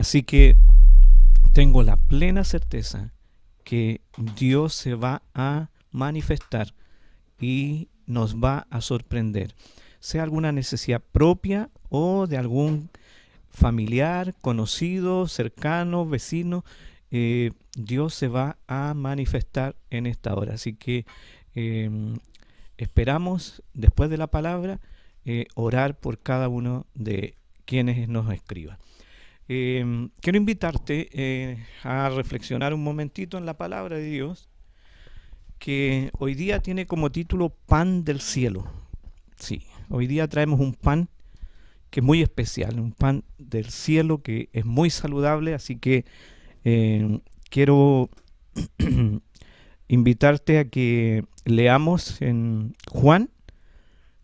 Así que tengo la plena certeza que Dios se va a manifestar y nos va a sorprender, sea alguna necesidad propia o de algún familiar, conocido, cercano, vecino. Dios se va a manifestar en esta hora. Así que eh, esperamos, después de la palabra, orar por cada uno de quienes nos escriban. Quiero invitarte a reflexionar un momentito en la palabra de Dios, que hoy día tiene como título Pan del Cielo. Sí, hoy día traemos un pan que es muy especial, un pan del cielo que es muy saludable, así que quiero invitarte a que leamos en Juan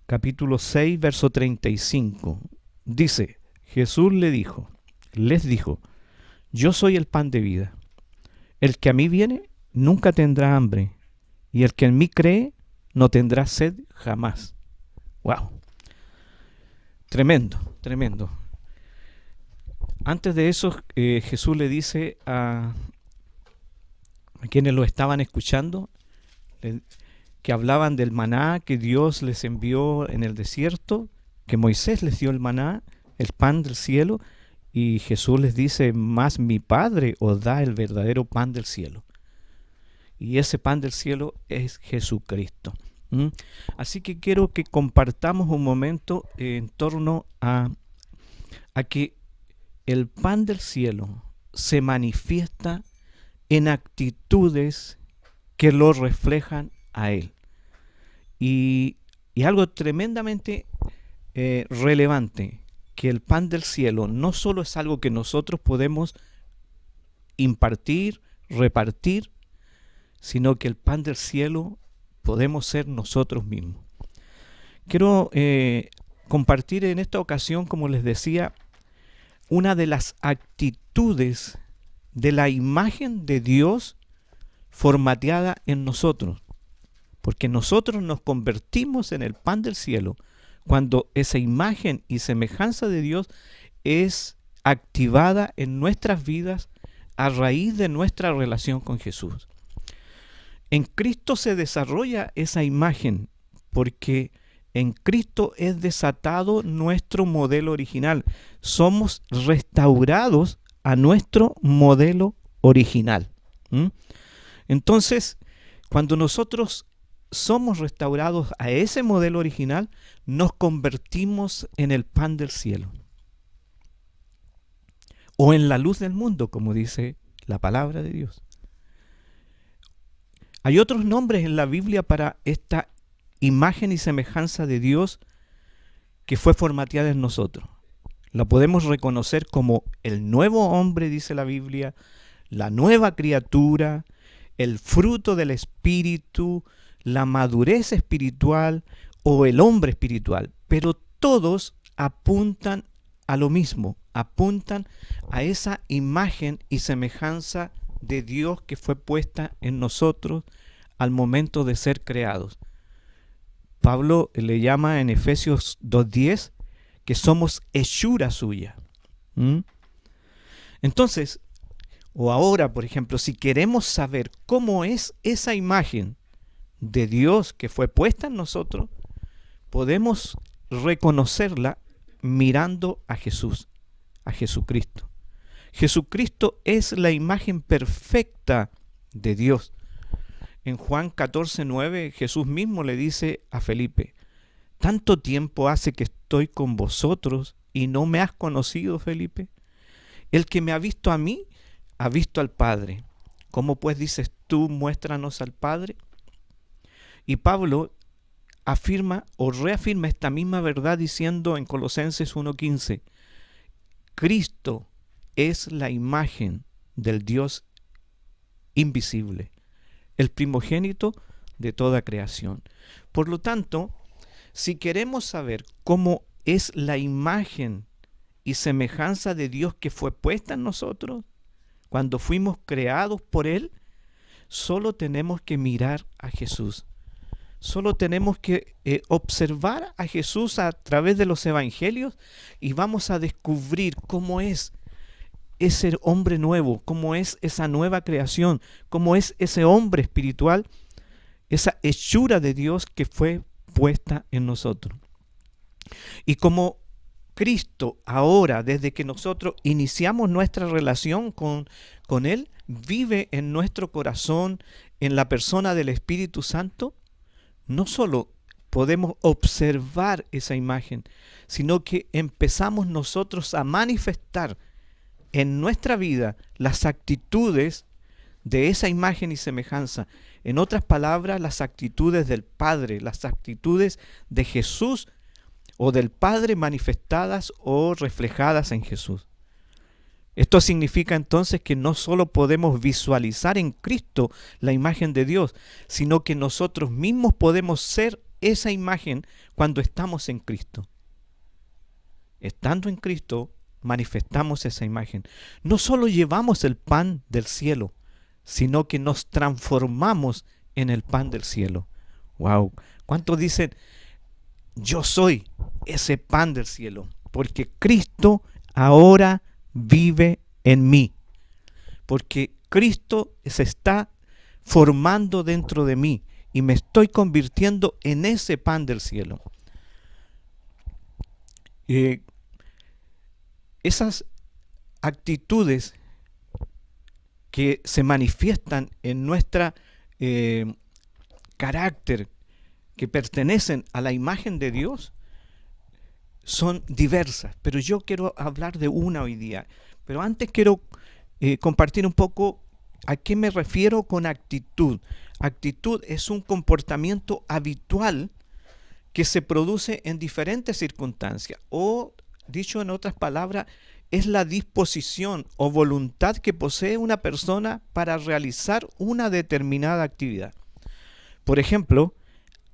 capítulo 6, verso 35. Dice, Jesús les dijo, yo soy el pan de vida. El que a mí viene nunca tendrá hambre, y el que en mí cree no tendrá sed jamás. ¡Wow! Tremendo, tremendo. Antes de eso, Jesús le dice a quienes lo estaban escuchando, que hablaban del maná que Dios les envió en el desierto, que Moisés les dio el maná, el pan del cielo, y Jesús les dice, más mi Padre os da el verdadero pan del cielo. Y ese pan del cielo es Jesucristo. Así que quiero que compartamos un momento en torno a que el pan del cielo se manifiesta en actitudes que lo reflejan a Él. Y algo tremendamente relevante, que el pan del cielo no solo es algo que nosotros podemos impartir, repartir, sino que el pan del cielo podemos ser nosotros mismos. Quiero compartir en esta ocasión, como les decía, una de las actitudes de la imagen de Dios formateada en nosotros, porque nosotros nos convertimos en el pan del cielo cuando esa imagen y semejanza de Dios es activada en nuestras vidas a raíz de nuestra relación con Jesús. En Cristo se desarrolla esa imagen porque en Cristo es desatado nuestro modelo original. Somos restaurados a nuestro modelo original. Entonces, cuando nosotros somos restaurados a ese modelo original, nos convertimos en el pan del cielo. O en la luz del mundo, como dice la palabra de Dios. Hay otros nombres en la Biblia para esta imagen y semejanza de Dios que fue formateada en nosotros. La podemos reconocer como el nuevo hombre, dice la Biblia, la nueva criatura, el fruto del Espíritu, la madurez espiritual o el hombre espiritual. Pero todos apuntan a lo mismo, apuntan a esa imagen y semejanza de Dios que fue puesta en nosotros al momento de ser creados. Pablo le llama en Efesios 2:10 que somos hechura suya. Entonces, o ahora, por ejemplo, si queremos saber cómo es esa imagen de Dios que fue puesta en nosotros, podemos reconocerla mirando a Jesús, a Jesucristo. Jesucristo es la imagen perfecta de Dios. En Juan 14:9, Jesús mismo le dice a Felipe, ¿tanto tiempo hace que estoy con vosotros y no me has conocido, Felipe? El que me ha visto a mí, ha visto al Padre. ¿Cómo pues dices tú, muéstranos al Padre? Y Pablo afirma o reafirma esta misma verdad diciendo en Colosenses 1:15, Cristo es la imagen del Dios invisible, el primogénito de toda creación. Por lo tanto, si queremos saber cómo es la imagen y semejanza de Dios que fue puesta en nosotros, cuando fuimos creados por Él, solo tenemos que mirar a Jesús. Solo tenemos que observar a Jesús a través de los evangelios y vamos a descubrir cómo es ese hombre nuevo, cómo es esa nueva creación, cómo es ese hombre espiritual, esa hechura de Dios que fue puesta en nosotros. Y como Cristo ahora, desde que nosotros iniciamos nuestra relación con Él, vive en nuestro corazón, en la persona del Espíritu Santo, no solo podemos observar esa imagen, sino que empezamos nosotros a manifestar en nuestra vida las actitudes de esa imagen y semejanza. En otras palabras, las actitudes del Padre, las actitudes de Jesús o del Padre manifestadas o reflejadas en Jesús. Esto significa entonces que no solo podemos visualizar en Cristo la imagen de Dios, sino que nosotros mismos podemos ser esa imagen cuando estamos en Cristo. Estando en Cristo, manifestamos esa imagen. No solo llevamos el pan del cielo, sino que nos transformamos en el pan del cielo. ¡Wow! ¿Cuántos dicen, yo soy ese pan del cielo? Porque Cristo ahora vive en mí. Porque Cristo se está formando dentro de mí y me estoy convirtiendo en ese pan del cielo. Esas actitudes que se manifiestan en nuestra carácter, que pertenecen a la imagen de Dios, son diversas, pero yo quiero hablar de una hoy día. Pero antes quiero compartir un poco a qué me refiero con actitud. Actitud es un comportamiento habitual que se produce en diferentes circunstancias, o dicho en otras palabras, es la disposición o voluntad que posee una persona para realizar una determinada actividad. Por ejemplo,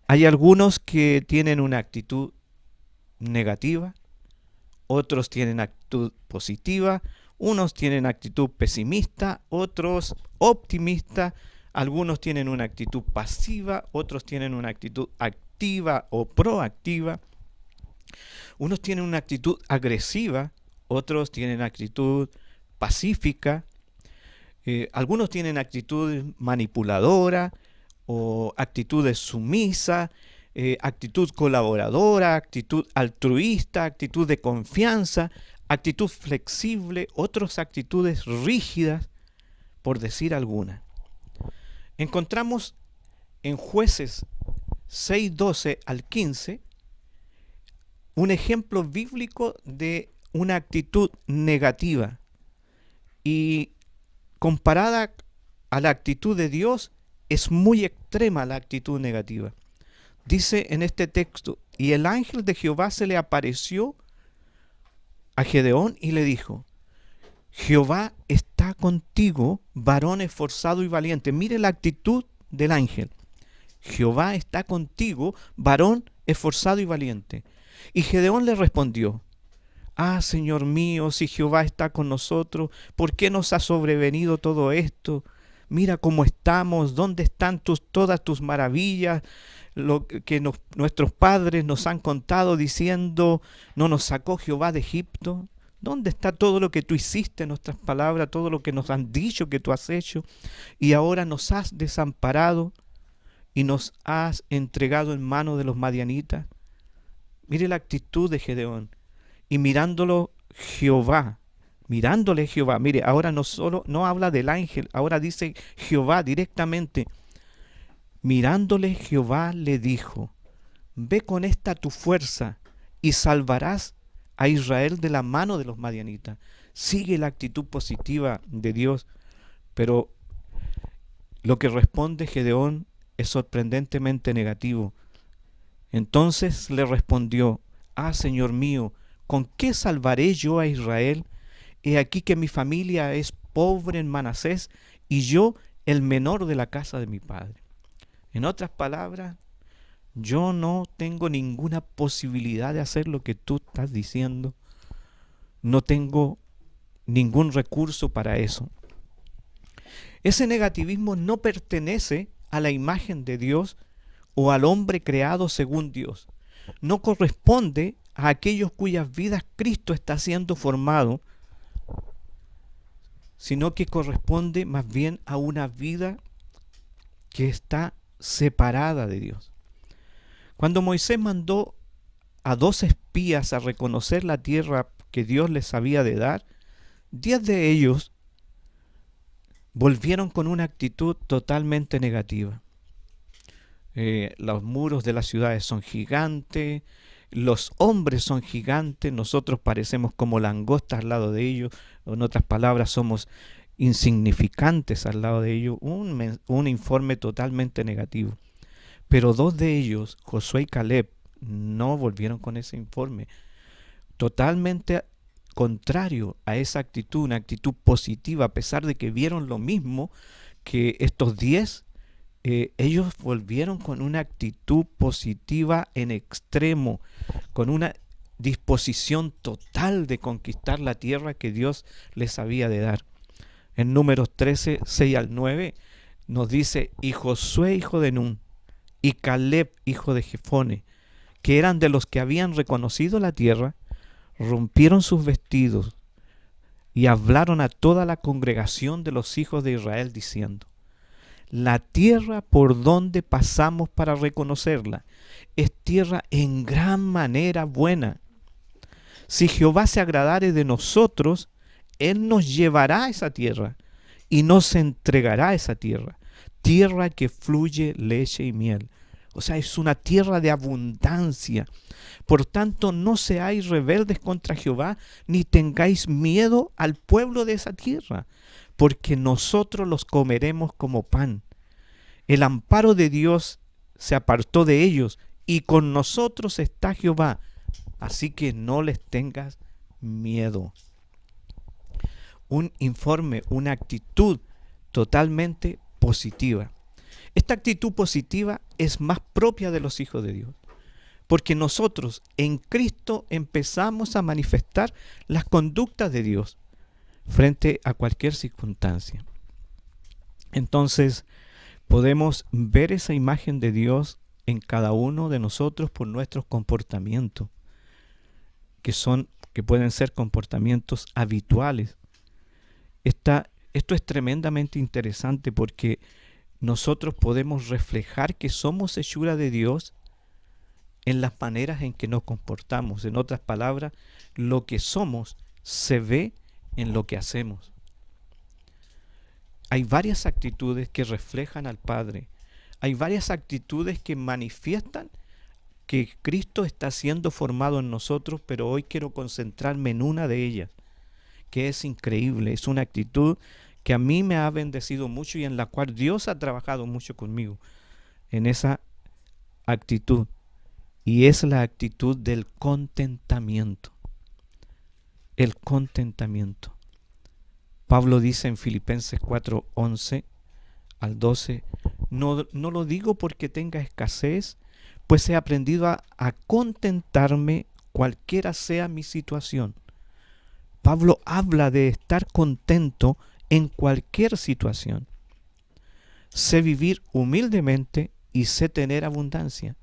hay algunos que tienen una actitud negativa, otros tienen actitud positiva, unos tienen actitud pesimista, otros optimista, algunos tienen una actitud pasiva, otros tienen una actitud activa o proactiva, unos tienen una actitud agresiva, otros tienen actitud pacífica, algunos tienen actitud manipuladora o actitudes sumisas, actitud colaboradora, actitud altruista, actitud de confianza, actitud flexible, otras actitudes rígidas, por decir alguna. Encontramos en Jueces 6:12 al 15 un ejemplo bíblico de una actitud negativa, y comparada a la actitud de Dios es muy extrema la actitud negativa. Dice en este texto, y el ángel de Jehová se le apareció a Gedeón y le dijo, Jehová está contigo, varón esforzado y valiente. Mire la actitud del ángel. Jehová está contigo, varón esforzado y valiente. Y Gedeón le respondió, ah, Señor mío, si Jehová está con nosotros, ¿por qué nos ha sobrevenido todo esto? Mira cómo estamos, ¿dónde están todas tus maravillas? Lo que nuestros padres nos han contado diciendo, ¿no nos sacó Jehová de Egipto? ¿Dónde está todo lo que tú hiciste, nuestras palabras, todo lo que nos han dicho que tú has hecho? Y ahora nos has desamparado y nos has entregado en manos de los madianitas. Mire la actitud de Gedeón. Y mirándole Jehová, mire, ahora no habla del ángel, ahora dice Jehová directamente. Mirándole Jehová le dijo, ve con esta tu fuerza y salvarás a Israel de la mano de los madianitas. Sigue la actitud positiva de Dios, pero lo que responde Gedeón es sorprendentemente negativo. Entonces le respondió, ah, Señor mío, ¿con qué salvaré yo a Israel? He aquí que mi familia es pobre en Manasés y yo el menor de la casa de mi padre. En otras palabras, yo no tengo ninguna posibilidad de hacer lo que tú estás diciendo. No tengo ningún recurso para eso. Ese negativismo no pertenece a la imagen de Dios o al hombre creado según Dios. No corresponde a aquellos cuyas vidas Cristo está siendo formado sino que corresponde más bien a una vida que está separada de Dios. Cuando Moisés mandó a 2 espías a reconocer la tierra que Dios les había de dar, 10 de ellos volvieron con una actitud totalmente negativa. Los muros de las ciudades son gigantes, los hombres son gigantes, nosotros parecemos como langostas al lado de ellos, o en otras palabras somos insignificantes al lado de ellos, un informe totalmente negativo. Pero 2 de ellos, Josué y Caleb, no volvieron con ese informe, totalmente contrario a esa actitud, una actitud positiva, a pesar de que vieron lo mismo que estos 10. Ellos volvieron con una actitud positiva en extremo, con una disposición total de conquistar la tierra que Dios les había de dar. En Números 13, 6 al 9 nos dice: y Josué hijo de Nun y Caleb hijo de Jefone, que eran de los que habían reconocido la tierra, rompieron sus vestidos y hablaron a toda la congregación de los hijos de Israel diciendo: la tierra por donde pasamos para reconocerla es tierra en gran manera buena. Si Jehová se agradare de nosotros, Él nos llevará a esa tierra y nos entregará esa tierra, tierra que fluye leche y miel. O sea, es una tierra de abundancia. Por tanto, no seáis rebeldes contra Jehová, ni tengáis miedo al pueblo de esa tierra, porque nosotros los comeremos como pan. El amparo de Dios se apartó de ellos, y con nosotros está Jehová, así que no les tengas miedo. Un informe, una actitud totalmente positiva. Esta actitud positiva es más propia de los hijos de Dios, porque nosotros en Cristo empezamos a manifestar las conductas de Dios frente a cualquier circunstancia. Entonces, podemos ver esa imagen de Dios en cada uno de nosotros por nuestros comportamientos, que pueden ser comportamientos habituales. Esto es tremendamente interesante porque nosotros podemos reflejar que somos hechura de Dios en las maneras en que nos comportamos. En otras palabras, lo que somos se ve en lo que hacemos. Hay varias actitudes que reflejan al Padre. Hay varias actitudes que manifiestan que Cristo está siendo formado en nosotros, pero hoy quiero concentrarme en una de ellas, que es increíble. Es una actitud que a mí me ha bendecido mucho y en la cual Dios ha trabajado mucho conmigo, en esa actitud. Y es la actitud del contentamiento. El contentamiento. Pablo dice en Filipenses 4, 11 al 12, no lo digo porque tenga escasez, pues he aprendido a contentarme cualquiera sea mi situación. Pablo habla de estar contento en cualquier situación. Sé vivir humildemente y sé tener abundancia.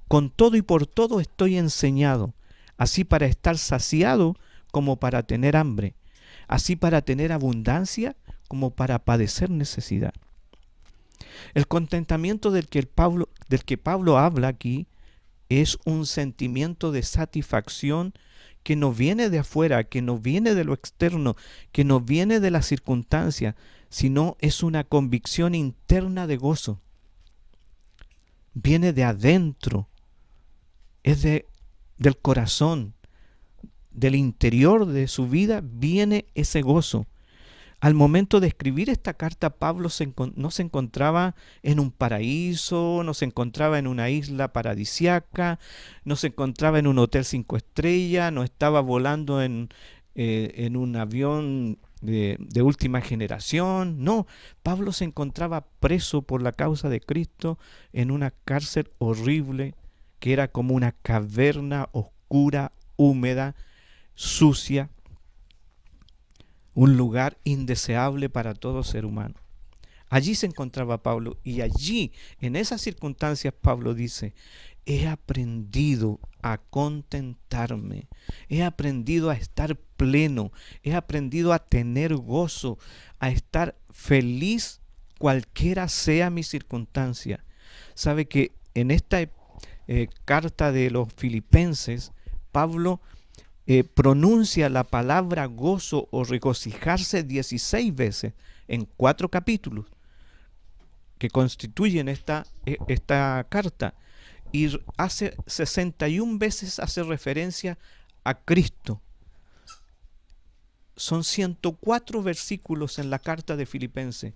Con todo y por todo estoy enseñado, así para estar saciado como para tener hambre, así para tener abundancia como para padecer necesidad. El contentamiento del que Pablo habla aquí es un sentimiento de satisfacción que no viene de afuera, que no viene de lo externo, que no viene de las circunstancias, sino es una convicción interna de gozo. Viene de adentro, es del corazón, del interior de su vida viene ese gozo. Al momento de escribir esta carta, Pablo no se encontraba en un paraíso, no se encontraba en una isla paradisiaca, no se encontraba en un hotel 5 estrellas, no estaba volando en un avión de última generación. No, Pablo se encontraba preso por la causa de Cristo en una cárcel horrible que era como una caverna oscura, húmeda, sucia, un lugar indeseable para todo ser humano. Allí se encontraba Pablo y allí, en esas circunstancias, Pablo dice, he aprendido a contentarme, he aprendido a estar pleno, he aprendido a tener gozo, a estar feliz cualquiera sea mi circunstancia. Sabe que en esta carta de los Filipenses, Pablo pronuncia la palabra gozo o regocijarse 16 veces en 4 capítulos que constituyen esta carta, y hace 61 veces hace referencia a Cristo. Son 104 versículos en la carta de Filipenses,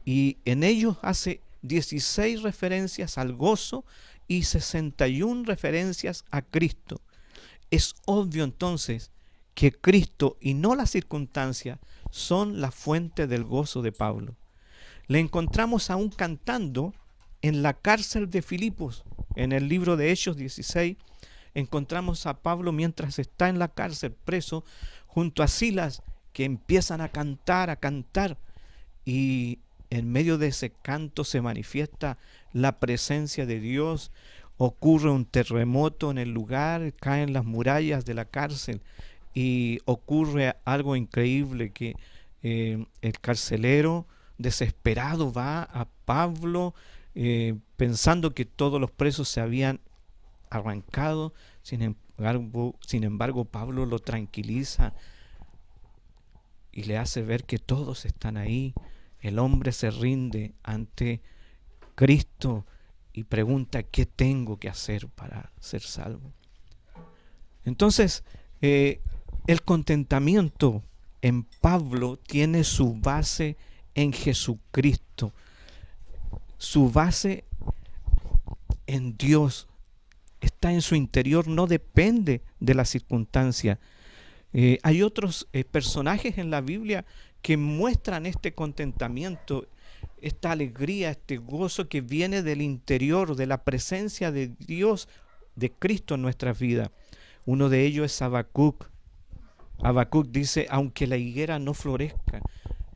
y en ellos hace 16 referencias al gozo y 61 referencias a Cristo. Es obvio entonces que Cristo y no las circunstancias son la fuente del gozo de Pablo. Le encontramos aún cantando en la cárcel de Filipos. En el libro de Hechos 16 encontramos a Pablo mientras está en la cárcel preso junto a Silas, que empiezan a cantar, y en medio de ese canto se manifiesta la presencia de Dios. Ocurre un terremoto en el lugar, caen las murallas de la cárcel y ocurre algo increíble, que el carcelero desesperado va a Pablo pensando que todos los presos se habían arrancado. Sin embargo, Pablo lo tranquiliza y le hace ver que todos están ahí. El hombre se rinde ante Cristo y pregunta: ¿qué tengo que hacer para ser salvo? Entonces, el contentamiento en Pablo tiene su base en Jesucristo, su base en Dios, está en su interior, no depende de la circunstancia. Hay otros personajes en la Biblia que muestran este contentamiento, esta alegría, este gozo que viene del interior, de la presencia de Dios, de Cristo en nuestras vidas. Uno de ellos es Habacuc. Habacuc dice: aunque la higuera no florezca.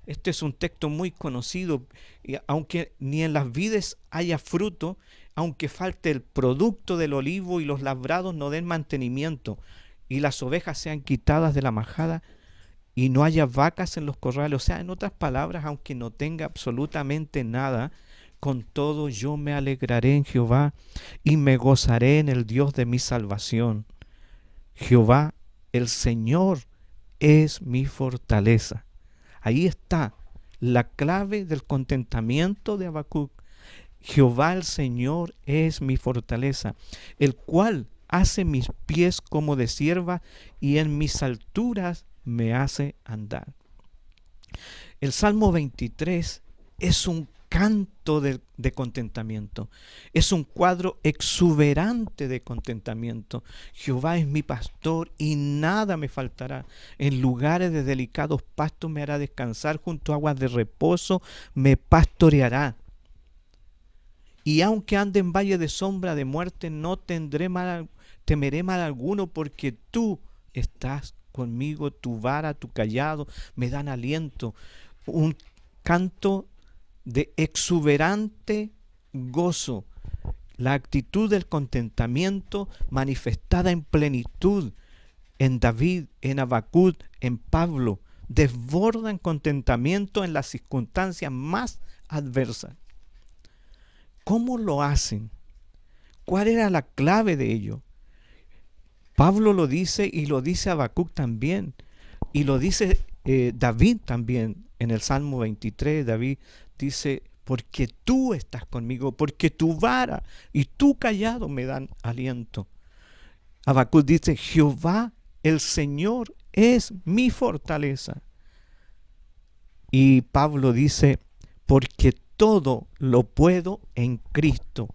Este es un texto muy conocido. Aunque ni en las vides haya fruto, aunque falte el producto del olivo y los labrados no den mantenimiento, y las ovejas sean quitadas de la majada, y no haya vacas en los corrales. O sea, en otras palabras, aunque no tenga absolutamente nada, con todo yo me alegraré en Jehová y me gozaré en el Dios de mi salvación. Jehová, el Señor, es mi fortaleza. Ahí está la clave del contentamiento de Habacuc. Jehová el Señor es mi fortaleza, el cual hace mis pies como de cierva y en mis alturas me hace andar. El Salmo 23 es un canto de contentamiento, es un cuadro exuberante de contentamiento. Jehová es mi pastor y nada me faltará. En lugares de delicados pastos me hará descansar, junto a aguas de reposo me pastoreará. Y aunque ande en valle de sombra de muerte, no temeré mal alguno, porque tú estás conmigo, tu vara, tu cayado me dan aliento. Un canto de exuberante gozo, la actitud del contentamiento manifestada en plenitud en David, en Habacuc, en Pablo, desbordan contentamiento en las circunstancias más adversas. ¿Cómo lo hacen? ¿Cuál era la clave de ello? Pablo lo dice, y lo dice Habacuc también, y lo dice David también en el Salmo 23. David dice: porque tú estás conmigo, porque tu vara y tu cayado me dan aliento. Habacuc dice: Jehová el Señor es mi fortaleza. Y Pablo dice: porque todo lo puedo en Cristo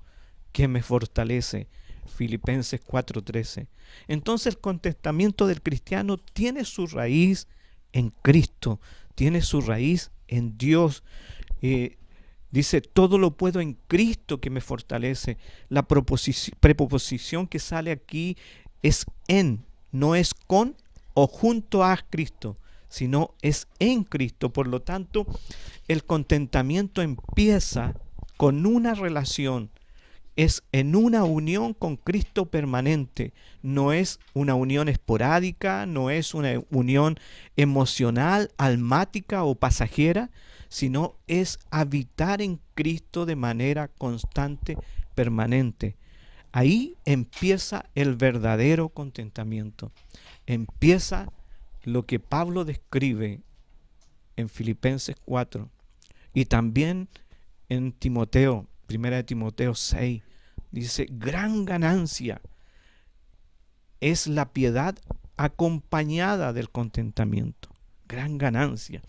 que me fortalece. Filipenses 4:13. Entonces el contentamiento del cristiano tiene su raíz en Cristo, tiene su raíz en Dios. Dice: todo lo puedo en Cristo que me fortalece. La preposición que sale aquí es en, no es con o junto a Cristo, sino es en Cristo. Por lo tanto, el contentamiento empieza con una relación es en una unión con Cristo permanente. No es una unión esporádica, no es una unión emocional, almática o pasajera, sino es habitar en Cristo de manera constante, permanente. Ahí empieza el verdadero contentamiento. Empieza lo que Pablo describe en Filipenses 4 y también en Timoteo, 1 Timoteo 6. Dice, gran ganancia es la piedad acompañada del contentamiento. Gran ganancia.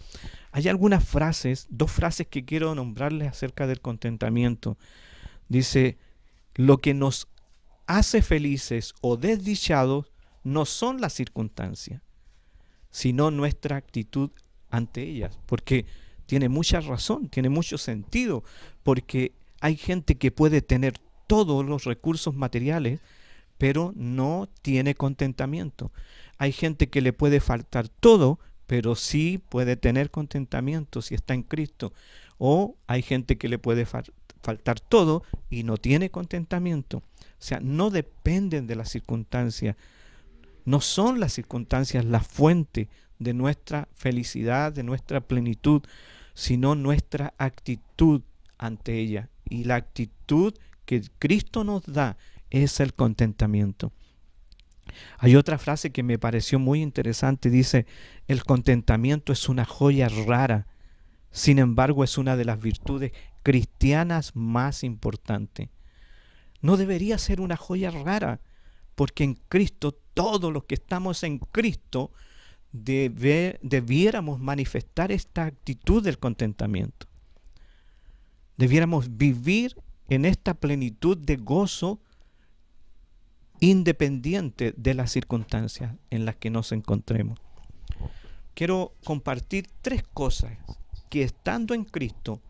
Hay algunas frases, dos frases que quiero nombrarles acerca del contentamiento. Dice, lo que nos hace felices o desdichados no son las circunstancias, sino nuestra actitud ante ellas. Porque tiene mucha razón, tiene mucho sentido, porque hay gente que puede tener todos los recursos materiales, pero no tiene contentamiento. Hay gente que le puede faltar todo, pero sí puede tener contentamiento si está en Cristo. O hay gente que le puede faltar todo y no tiene contentamiento. O sea, no dependen de las circunstancias. No son las circunstancias la fuente de nuestra felicidad, de nuestra plenitud, sino nuestra actitud ante ella. Y la actitud que Cristo nos da es el contentamiento. Hay otra frase que me pareció muy interesante, dice, el contentamiento es una joya rara, sin embargo es una de las virtudes cristianas más importantes. No debería ser una joya rara, porque en Cristo, todos los que estamos en Cristo, debiéramos manifestar esta actitud del contentamiento. Debiéramos vivir en esta plenitud de gozo independiente de las circunstancias en las que nos encontremos. Quiero compartir tres cosas que estando en Cristo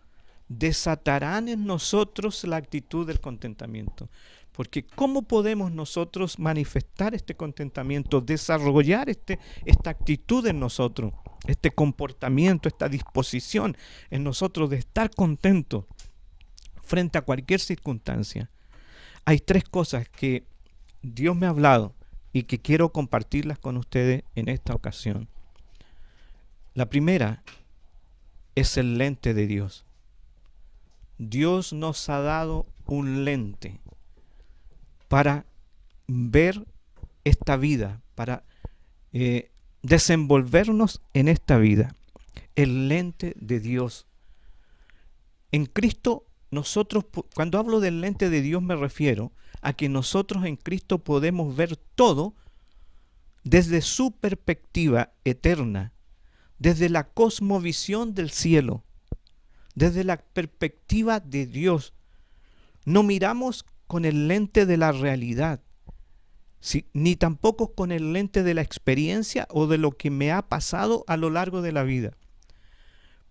desatarán en nosotros la actitud del contentamiento. Porque ¿cómo podemos nosotros manifestar este contentamiento, desarrollar esta actitud en nosotros, este comportamiento, esta disposición en nosotros de estar contentos frente a cualquier circunstancia? Hay tres cosas que Dios me ha hablado y que quiero compartirlas con ustedes en esta ocasión. La primera es el lente de Dios. Dios nos ha dado un lente para ver esta vida, para desenvolvernos en esta vida. El lente de Dios. En Cristo nosotros, cuando hablo del lente de Dios, me refiero a que nosotros en Cristo podemos ver todo desde su perspectiva eterna, desde la cosmovisión del cielo, desde la perspectiva de Dios. No miramos con el lente de la realidad, ni tampoco con el lente de la experiencia o de lo que me ha pasado a lo largo de la vida.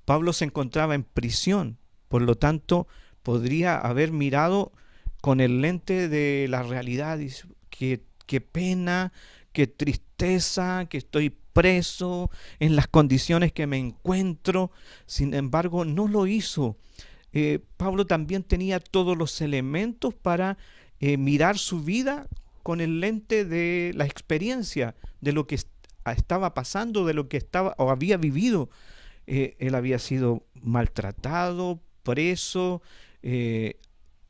Pablo se encontraba en prisión, por lo tanto, podría haber mirado con el lente de la realidad. Dice, qué pena, qué tristeza, que estoy preso en las condiciones que me encuentro. Sin embargo, no lo hizo. Pablo también tenía todos los elementos para mirar su vida con el lente de la experiencia, de lo que estaba pasando, de lo que estaba o había vivido. Él había sido maltratado, preso,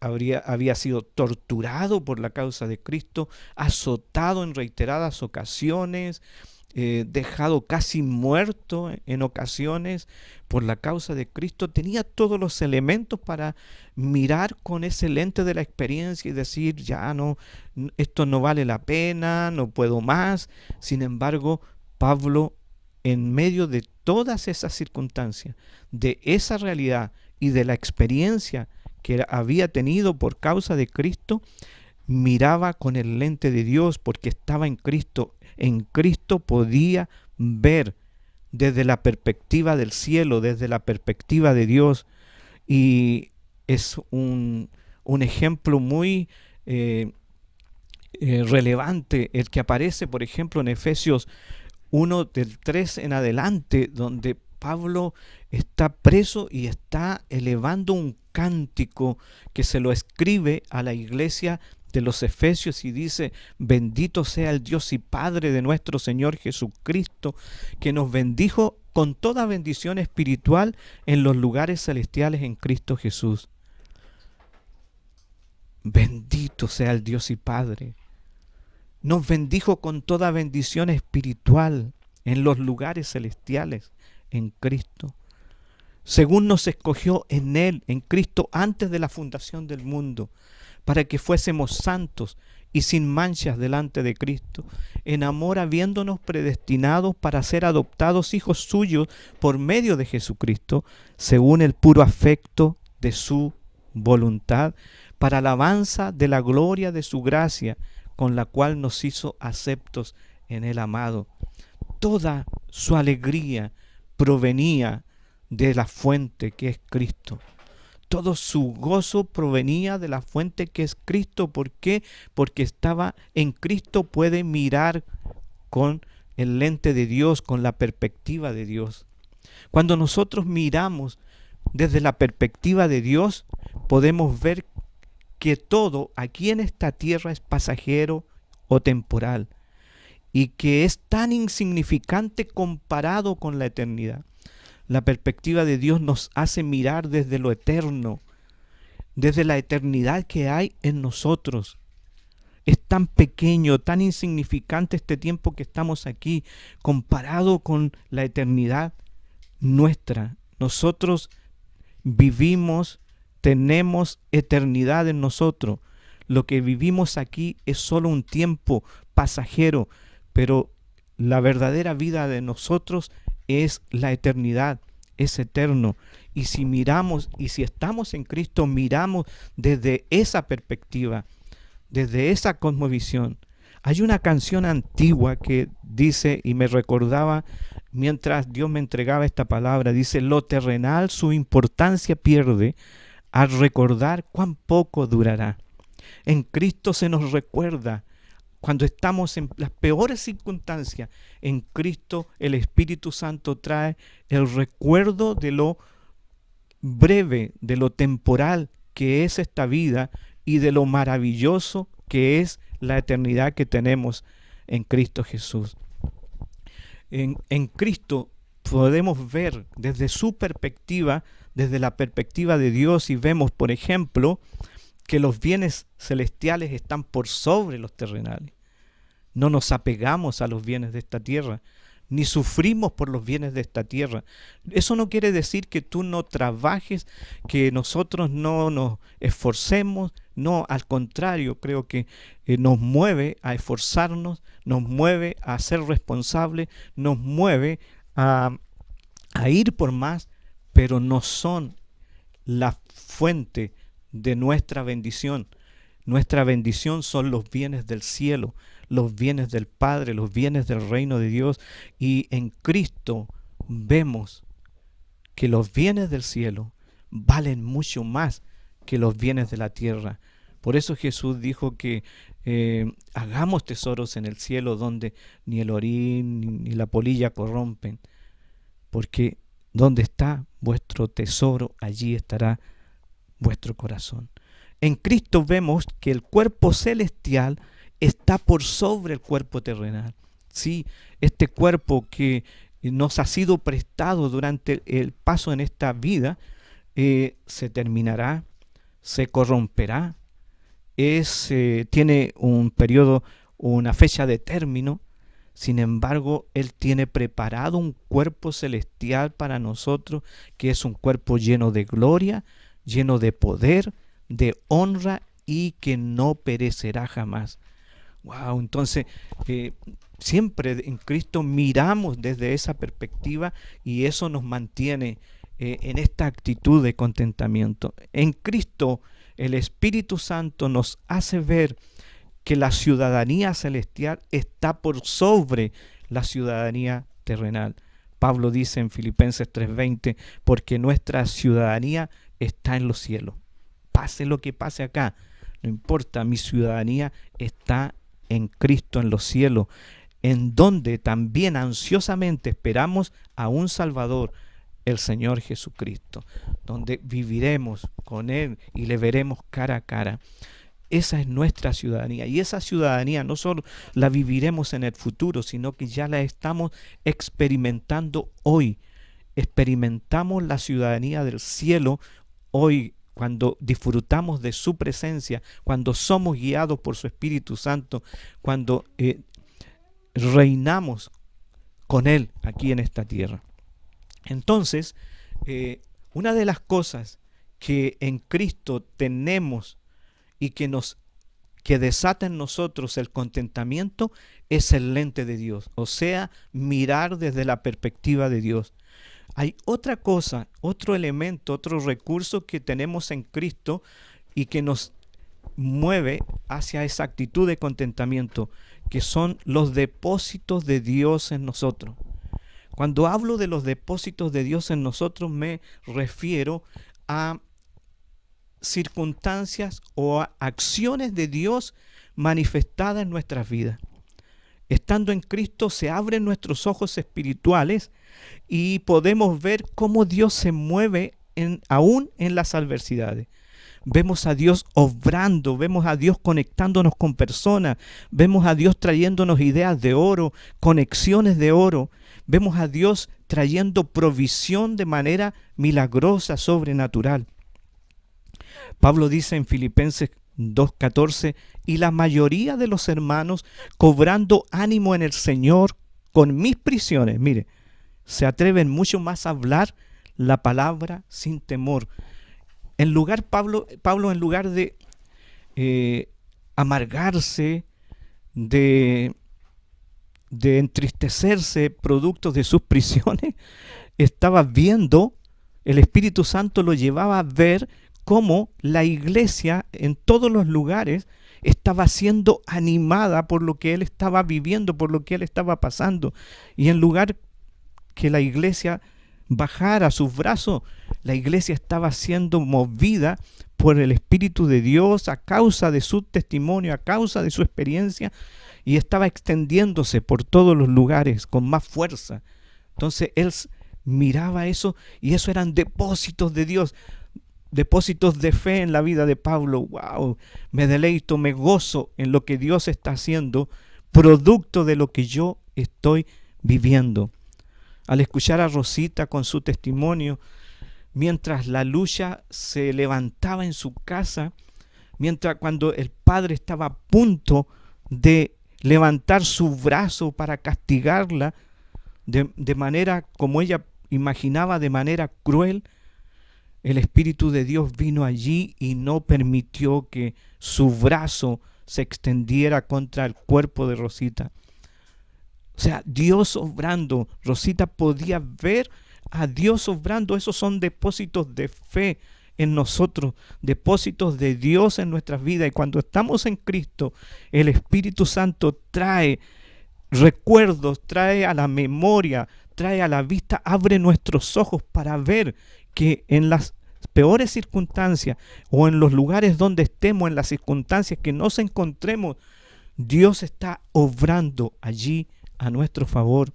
había sido torturado por la causa de Cristo, azotado en reiteradas ocasiones, dejado casi muerto en ocasiones por la causa de Cristo. Tenía todos los elementos para mirar con ese lente de la experiencia y decir, ya no, esto no vale la pena, no puedo más. Sin embargo, Pablo, en medio de todas esas circunstancias, de esa realidad y de la experiencia que había tenido por causa de Cristo, miraba con el lente de Dios porque estaba en Cristo. En Cristo podía ver desde la perspectiva del cielo, desde la perspectiva de Dios. Y es un ejemplo muy relevante el que aparece, por ejemplo, en Efesios 1 del 3 en adelante, donde Pablo está preso y está elevando un cántico que se lo escribe a la iglesia de los Efesios y dice: bendito sea el Dios y Padre de nuestro Señor Jesucristo, que nos bendijo con toda bendición espiritual en los lugares celestiales en Cristo Jesús. Bendito sea el Dios y Padre. Nos bendijo con toda bendición espiritual en los lugares celestiales en Cristo, según nos escogió en Él, en Cristo, antes de la fundación del mundo, para que fuésemos santos y sin manchas delante de Cristo, en amor habiéndonos predestinados para ser adoptados hijos suyos por medio de Jesucristo, según el puro afecto de su voluntad, para alabanza de la gloria de su gracia, con la cual nos hizo aceptos en el amado. Toda su alegría provenía de la fuente que es Cristo. Todo su gozo provenía de la fuente que es Cristo. ¿Por qué? Porque estaba en Cristo, puede mirar con el lente de Dios, con la perspectiva de Dios. Cuando nosotros miramos desde la perspectiva de Dios, podemos ver que todo aquí en esta tierra es pasajero o temporal y que es tan insignificante comparado con la eternidad. La perspectiva de Dios nos hace mirar desde lo eterno, desde la eternidad que hay en nosotros. Es tan pequeño, tan insignificante este tiempo que estamos aquí, comparado con la eternidad nuestra. Nosotros vivimos, tenemos eternidad en nosotros. Lo que vivimos aquí es solo un tiempo pasajero, pero la verdadera vida de nosotros es la eternidad, es eterno. Y si miramos, y si estamos en Cristo, miramos desde esa perspectiva, desde esa cosmovisión. Hay una canción antigua que dice, y me recordaba mientras Dios me entregaba esta palabra, dice: lo terrenal su importancia pierde al recordar cuán poco durará. En Cristo se nos recuerda. Cuando estamos en las peores circunstancias, en Cristo el Espíritu Santo trae el recuerdo de lo breve, de lo temporal que es esta vida y de lo maravilloso que es la eternidad que tenemos en Cristo Jesús. En Cristo podemos ver desde su perspectiva, desde la perspectiva de Dios, y vemos, por ejemplo, que los bienes celestiales están por sobre los terrenales. No nos apegamos a los bienes de esta tierra, ni sufrimos por los bienes de esta tierra. Eso no quiere decir que tú no trabajes, que nosotros no nos esforcemos. No, al contrario, creo que nos mueve a esforzarnos, nos mueve a ser responsables, nos mueve a ir por más, pero no son la fuente de nuestra bendición. Nuestra bendición son los bienes del cielo, los bienes del Padre, los bienes del reino de Dios. Y en Cristo vemos que los bienes del cielo valen mucho más que los bienes de la tierra. Por eso Jesús dijo que hagamos tesoros en el cielo donde ni el orín ni la polilla corrompen, porque donde está vuestro tesoro, allí estará vuestro corazón. En Cristo vemos que el cuerpo celestial está por sobre el cuerpo terrenal. Sí, este cuerpo que nos ha sido prestado durante el paso en esta vida se terminará, se corromperá, tiene un periodo, una fecha de término. Sin embargo, Él tiene preparado un cuerpo celestial para nosotros, que es un cuerpo lleno de gloria, lleno de poder, de honra y que no perecerá jamás. Wow, entonces siempre en Cristo miramos desde esa perspectiva y eso nos mantiene en esta actitud de contentamiento. En Cristo el Espíritu Santo nos hace ver que la ciudadanía celestial está por sobre la ciudadanía terrenal. Pablo dice en Filipenses 3:20, porque nuestra ciudadanía está en los cielos. Pase lo que pase acá, no importa, mi ciudadanía está en Cristo en los cielos, en donde también ansiosamente esperamos a un Salvador, el Señor Jesucristo, donde viviremos con Él y le veremos cara a cara. Esa es nuestra ciudadanía, y esa ciudadanía no solo la viviremos en el futuro, sino que ya la estamos experimentando hoy. Experimentamos la ciudadanía del cielo hoy, cuando disfrutamos de su presencia, cuando somos guiados por su Espíritu Santo, cuando reinamos con Él aquí en esta tierra. Entonces, una de las cosas que en Cristo tenemos y que desata en nosotros el contentamiento es el lente de Dios, o sea, mirar desde la perspectiva de Dios. Hay otra cosa, otro elemento, otro recurso que tenemos en Cristo y que nos mueve hacia esa actitud de contentamiento, que son los depósitos de Dios en nosotros. Cuando hablo de los depósitos de Dios en nosotros, me refiero a circunstancias o a acciones de Dios manifestadas en nuestras vidas. Estando en Cristo se abren nuestros ojos espirituales y podemos ver cómo Dios se mueve aún en las adversidades. Vemos a Dios obrando, vemos a Dios conectándonos con personas, vemos a Dios trayéndonos ideas de oro, conexiones de oro, vemos a Dios trayendo provisión de manera milagrosa, sobrenatural. Pablo dice en Filipenses 2:14, y la mayoría de los hermanos, cobrando ánimo en el Señor con mis prisiones, mire, se atreven mucho más a hablar la palabra sin temor. Pablo en lugar de amargarse, de entristecerse producto de sus prisiones, estaba viendo, el Espíritu Santo lo llevaba a ver cómo la iglesia en todos los lugares estaba siendo animada por lo que él estaba viviendo, por lo que él estaba pasando. Y en lugar que la iglesia bajara sus brazos, la iglesia estaba siendo movida por el Espíritu de Dios a causa de su testimonio, a causa de su experiencia, y estaba extendiéndose por todos los lugares con más fuerza. Entonces él miraba eso, y eso eran depósitos de Dios, depósitos de fe en la vida de Pablo. Wow, me deleito, me gozo en lo que Dios está haciendo, producto de lo que yo estoy viviendo. Al escuchar a Rosita con su testimonio, mientras la lucha se levantaba en su casa, cuando el padre estaba a punto de levantar su brazo para castigarla de manera como ella imaginaba, de manera cruel, el Espíritu de Dios vino allí y no permitió que su brazo se extendiera contra el cuerpo de Rosita. O sea, Dios obrando. Rosita podía ver a Dios obrando. Esos son depósitos de fe en nosotros, depósitos de Dios en nuestras vidas. Y cuando estamos en Cristo, el Espíritu Santo trae recuerdos, trae a la memoria, trae a la vista, abre nuestros ojos para ver que en las peores circunstancias o en los lugares donde estemos, en las circunstancias que nos encontremos, Dios está obrando allí a nuestro favor.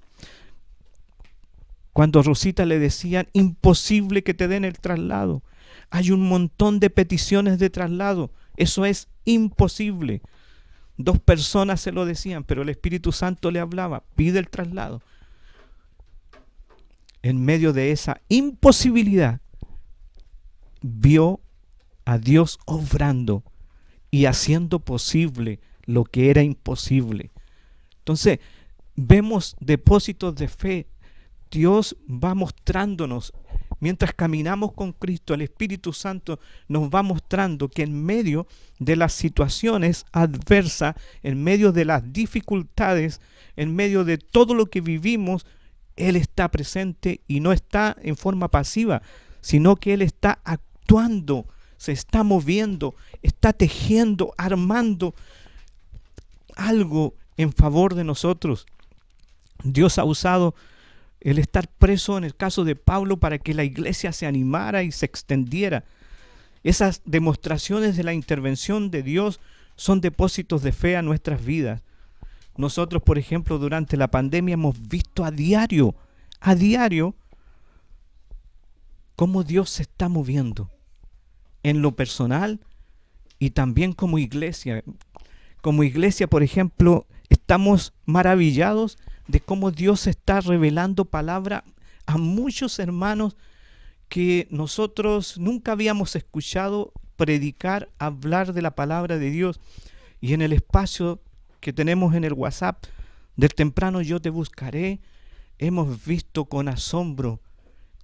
Cuando a Rosita le decían, imposible que te den el traslado, hay un montón de peticiones de traslado, eso es imposible. 2 personas se lo decían, pero el Espíritu Santo le hablaba, pide el traslado. En medio de esa imposibilidad, vio a Dios obrando y haciendo posible lo que era imposible. Entonces, vemos depósitos de fe. Dios va mostrándonos, mientras caminamos con Cristo, el Espíritu Santo nos va mostrando que en medio de las situaciones adversas, en medio de las dificultades, en medio de todo lo que vivimos, Él está presente y no está en forma pasiva, sino que Él está actuando, se está moviendo, está tejiendo, armando algo en favor de nosotros. Dios ha usado el estar preso en el caso de Pablo para que la iglesia se animara y se extendiera. Esas demostraciones de la intervención de Dios son depósitos de fe a nuestras vidas. Nosotros, por ejemplo, durante la pandemia hemos visto a diario cómo Dios se está moviendo en lo personal y también como iglesia. Como iglesia, por ejemplo, estamos maravillados de cómo Dios está revelando palabra a muchos hermanos que nosotros nunca habíamos escuchado predicar, hablar de la palabra de Dios. Y en el espacio que tenemos en el WhatsApp del temprano yo te buscaré, hemos visto con asombro,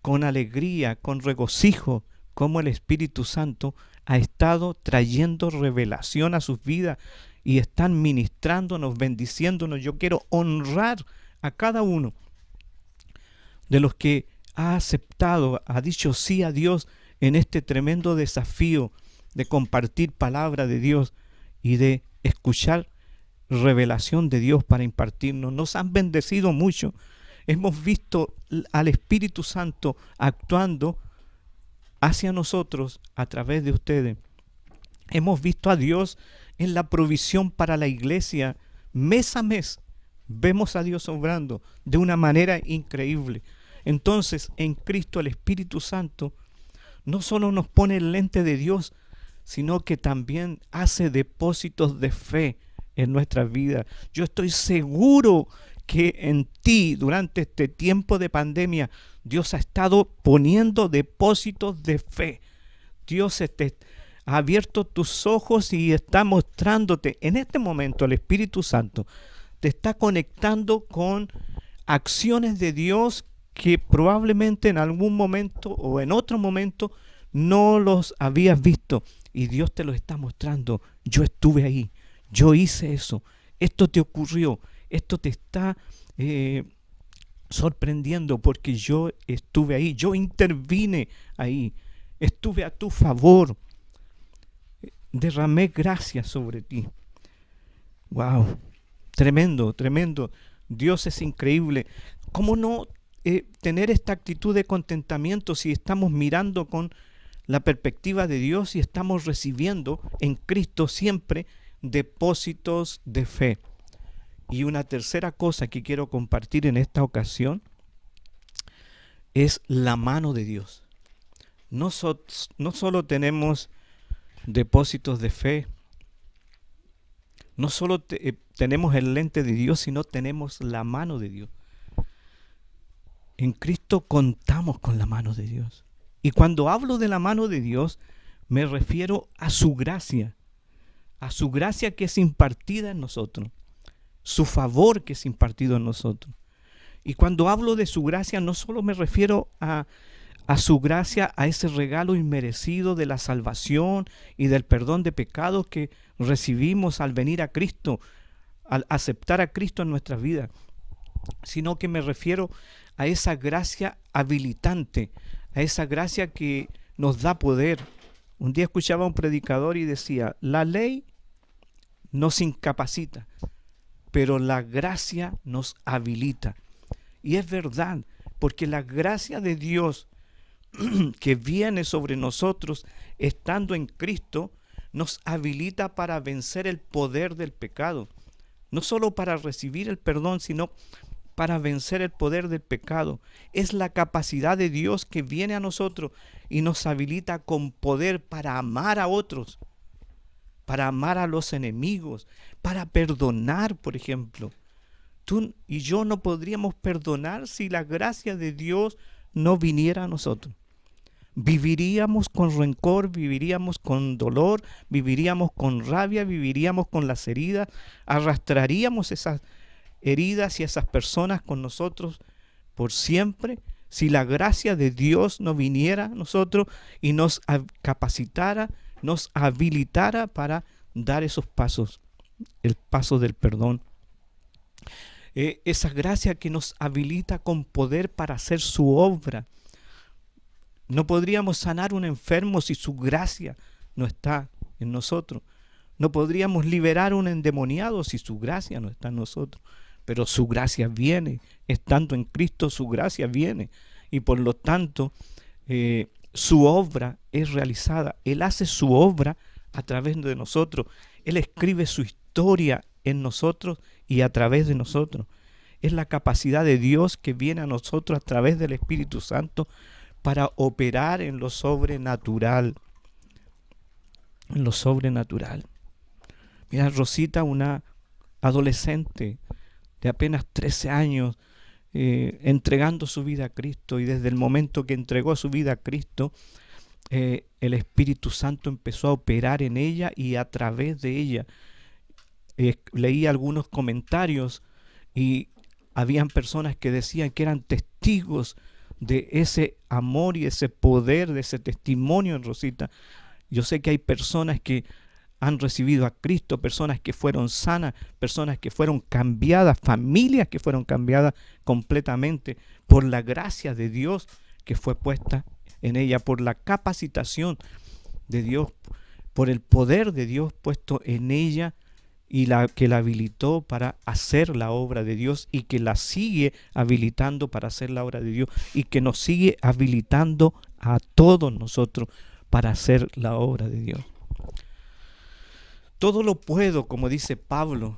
con alegría, con regocijo, cómo el Espíritu Santo ha estado trayendo revelación a sus vidas y están ministrándonos, bendiciéndonos. Yo quiero honrar a cada uno de los que ha aceptado, ha dicho sí a Dios en este tremendo desafío de compartir palabra de Dios y de escuchar revelación de Dios para impartirnos. Nos han bendecido mucho. Hemos visto al Espíritu Santo actuando hacia nosotros a través de ustedes. Hemos visto a Dios en la provisión para la iglesia mes a mes. Vemos a Dios obrando de una manera increíble. Entonces, en Cristo el Espíritu Santo no solo nos pone el lente de Dios, sino que también hace depósitos de fe en nuestra vida. Yo estoy seguro que en ti, durante este tiempo de pandemia, Dios ha estado poniendo depósitos de fe. Dios ha abierto tus ojos y está mostrándote. En este momento el Espíritu Santo te está conectando con acciones de Dios que probablemente en algún momento o en otro momento no los habías visto. Y Dios te lo está mostrando. Yo estuve ahí. Yo hice eso. Esto te ocurrió. Esto te está sorprendiendo porque yo estuve ahí. Yo intervine ahí. Estuve a tu favor. Derramé gracia sobre ti. Wow. Tremendo, tremendo. Dios es increíble. ¿Cómo no tener esta actitud de contentamiento si estamos mirando con la perspectiva de Dios y estamos recibiendo en Cristo siempre depósitos de fe? Y una tercera cosa que quiero compartir en esta ocasión es la mano de Dios. No solo tenemos depósitos de fe, no solo tenemos el lente de Dios, sino tenemos la mano de Dios. En Cristo contamos con la mano de Dios. Y cuando hablo de la mano de Dios, me refiero a su gracia que es impartida en nosotros, su favor que es impartido en nosotros. Y cuando hablo de su gracia, no solo me refiero a su gracia, a ese regalo inmerecido de la salvación y del perdón de pecados que recibimos al venir a Cristo, al aceptar a Cristo en nuestras vidas, sino que me refiero a esa gracia habilitante, a esa gracia que nos da poder. Un día escuchaba a un predicador y decía, la ley nos incapacita, pero la gracia nos habilita. Y es verdad, porque la gracia de Dios que viene sobre nosotros estando en Cristo nos habilita para vencer el poder del pecado. No solo para recibir el perdón, sino para vencer el poder del pecado. Es la capacidad de Dios que viene a nosotros y nos habilita con poder para amar a otros, para amar a los enemigos, para perdonar, por ejemplo. Tú y yo no podríamos perdonar si la gracia de Dios no viniera a nosotros. Viviríamos con rencor, viviríamos con dolor, viviríamos con rabia, viviríamos con las heridas, arrastraríamos esas heridas y esas personas con nosotros por siempre si la gracia de Dios no viniera a nosotros y nos capacitara, nos habilitara para dar esos pasos, el paso del perdón. Esa gracia que nos habilita con poder para hacer su obra. No podríamos sanar un enfermo si su gracia no está en nosotros. No podríamos liberar un endemoniado si su gracia no está en nosotros. Pero su gracia viene, estando en Cristo su gracia viene. Y por lo tanto, su obra es realizada. Él hace su obra a través de nosotros. Él escribe su historia en nosotros y a través de nosotros. Es la capacidad de Dios que viene a nosotros a través del Espíritu Santo para operar en lo sobrenatural. En lo sobrenatural. Mira, Rosita, una adolescente de apenas 13 años, entregando su vida a Cristo, y desde el momento que entregó su vida a Cristo, el Espíritu Santo empezó a operar en ella y a través de ella. Leí algunos comentarios y habían personas que decían que eran testigos de ese amor y ese poder, de ese testimonio en Rosita. Yo sé que hay personas que han recibido a Cristo, personas que fueron sanas, personas que fueron cambiadas, familias que fueron cambiadas completamente por la gracia de Dios que fue puesta en ella, por la capacitación de Dios, por el poder de Dios puesto en ella, y que la habilitó para hacer la obra de Dios, y que la sigue habilitando para hacer la obra de Dios, y que nos sigue habilitando a todos nosotros para hacer la obra de Dios. Todo lo puedo, como dice Pablo,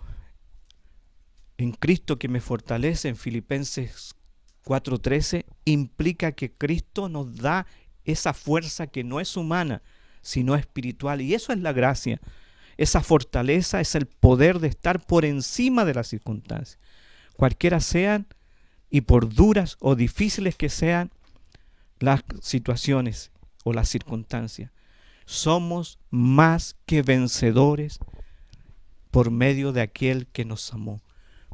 en Cristo que me fortalece, en Filipenses 4:13, implica que Cristo nos da esa fuerza que no es humana, sino espiritual. Y eso es la gracia. Esa fortaleza es el poder de estar por encima de las circunstancias, cualquiera sean, y por duras o difíciles que sean las situaciones o las circunstancias. Somos más que vencedores por medio de aquel que nos amó,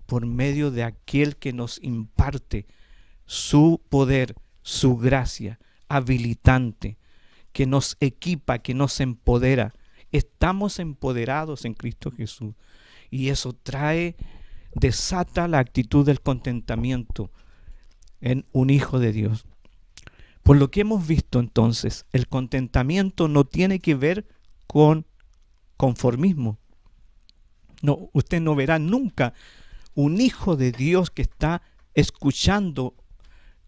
por medio de aquel que nos imparte su poder, su gracia habilitante, que nos equipa, que nos empodera. Estamos empoderados en Cristo Jesús, y eso desata la actitud del contentamiento en un hijo de Dios. Por lo que hemos visto entonces, el contentamiento no tiene que ver con conformismo. No, usted no verá nunca un hijo de Dios que está escuchando,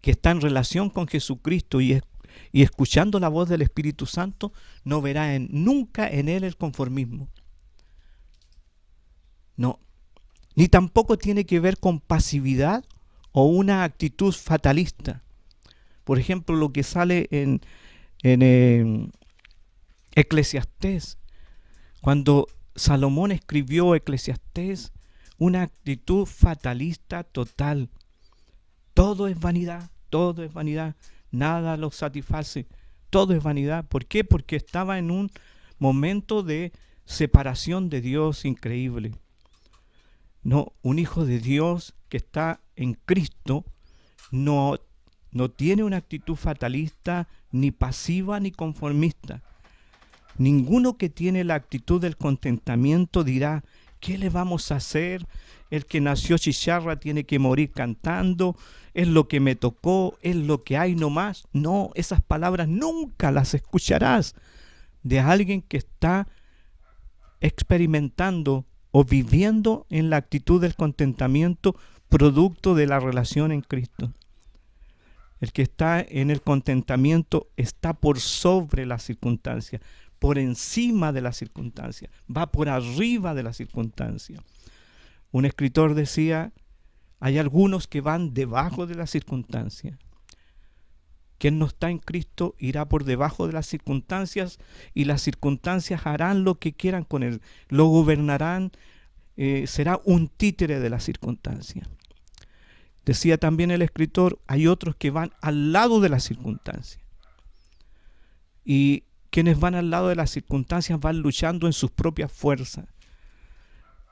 que está en relación con Jesucristo y escuchando la voz del Espíritu Santo, no verá nunca en él el conformismo. No, ni tampoco tiene que ver con pasividad o una actitud fatalista. Por ejemplo, lo que sale en Eclesiastés, cuando Salomón escribió Eclesiastés, una actitud fatalista total. Todo es vanidad, nada lo satisface, todo es vanidad. ¿Por qué? Porque estaba en un momento de separación de Dios increíble. No, un hijo de Dios que está en Cristo no tiene una actitud fatalista, ni pasiva, ni conformista. Ninguno que tiene la actitud del contentamiento dirá, ¿qué le vamos a hacer? El que nació chicharra tiene que morir cantando, es lo que me tocó, es lo que hay nomás. No, esas palabras nunca las escucharás de alguien que está experimentando o viviendo en la actitud del contentamiento producto de la relación en Cristo. El que está en el contentamiento está por sobre las circunstancias, por encima de las circunstancias, va por arriba de las circunstancias. Un escritor decía, hay algunos que van debajo de las circunstancias. Quien no está en Cristo irá por debajo de las circunstancias, y las circunstancias harán lo que quieran con él, lo gobernarán, será un títere de las circunstancias. Decía también el escritor, hay otros que van al lado de las circunstancias. Y quienes van al lado de las circunstancias van luchando en sus propias fuerzas.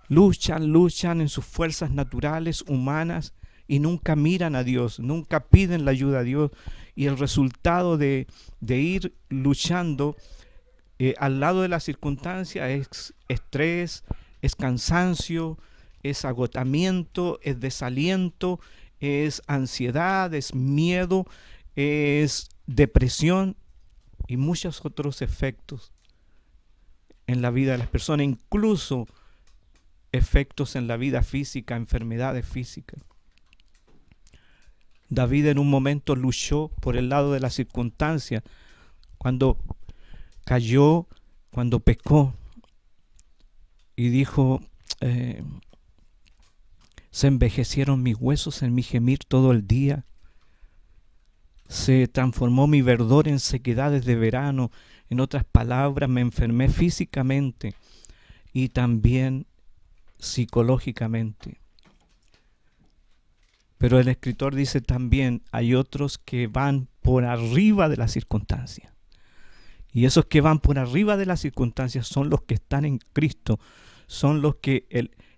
Luchan en sus fuerzas naturales, humanas, y nunca miran a Dios, nunca piden la ayuda a Dios. Y el resultado de ir luchando al lado de las circunstancias es estrés, es cansancio, es agotamiento, es desaliento, es ansiedad, es miedo, es depresión y muchos otros efectos en la vida de las personas, incluso efectos en la vida física, enfermedades físicas. David en un momento luchó por el lado de las circunstancias cuando cayó, cuando pecó, y dijo, se envejecieron mis huesos en mi gemir todo el día. Se transformó mi verdor en sequedades de verano. En otras palabras, me enfermé físicamente y también psicológicamente. Pero el escritor dice también, hay otros que van por arriba de las circunstancias. Y esos que van por arriba de las circunstancias son los que están en Cristo. Son los que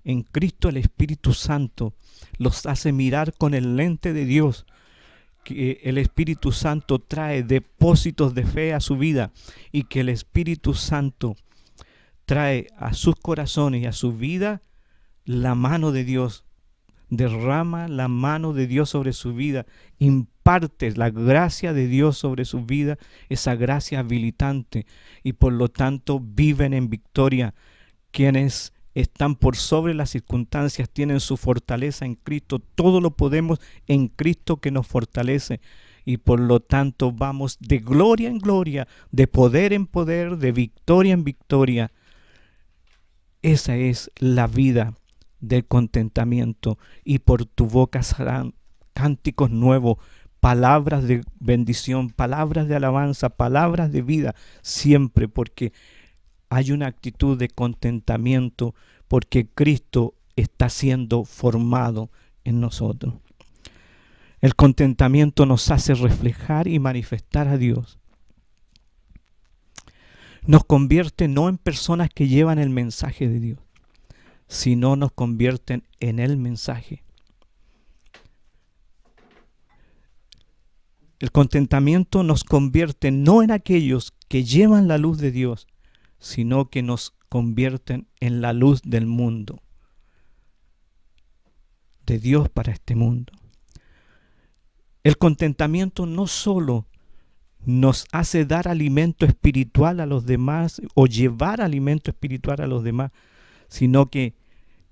en Cristo el Espíritu Santo los hace mirar con el lente de Dios. Que el Espíritu Santo trae depósitos de fe a su vida y que el Espíritu Santo trae a sus corazones y a su vida la mano de Dios. Derrama la mano de Dios sobre su vida, imparte la gracia de Dios sobre su vida, esa gracia habilitante, y por lo tanto viven en victoria. Quienes están por sobre las circunstancias tienen su fortaleza en Cristo. Todo lo podemos en Cristo que nos fortalece, y por lo tanto vamos de gloria en gloria, de poder en poder, de victoria en victoria. Esa es la vida del contentamiento, y por tu boca saldrán cánticos nuevos, palabras de bendición, palabras de alabanza, palabras de vida, siempre, porque hay una actitud de contentamiento, porque Cristo está siendo formado en nosotros. El contentamiento nos hace reflejar y manifestar a Dios. Nos convierte no en personas que llevan el mensaje de Dios, sino nos convierten en el mensaje. El contentamiento nos convierte no en aquellos que llevan la luz de Dios, sino que nos convierten en la luz del mundo, de Dios para este mundo. El contentamiento no solo nos hace dar alimento espiritual a los demás o llevar alimento espiritual a los demás, sino que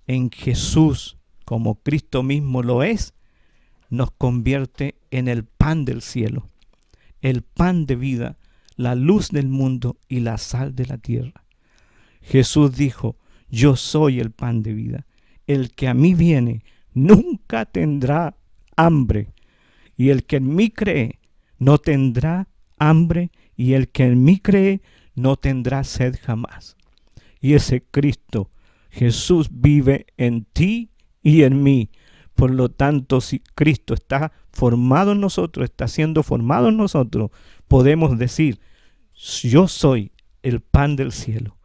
en Jesús, como Cristo mismo lo es, nos convierte en el pan del cielo, el pan de vida, la luz del mundo y la sal de la tierra. Jesús dijo, yo soy el pan de vida. El que a mí viene nunca tendrá hambre, y el que en mí cree no tendrá hambre, y el que en mí cree no tendrá sed jamás. Y ese Cristo, Jesús, vive en ti y en mí. Por lo tanto, si Cristo está formado en nosotros, está siendo formado en nosotros, podemos decir, yo soy el pan del cielo.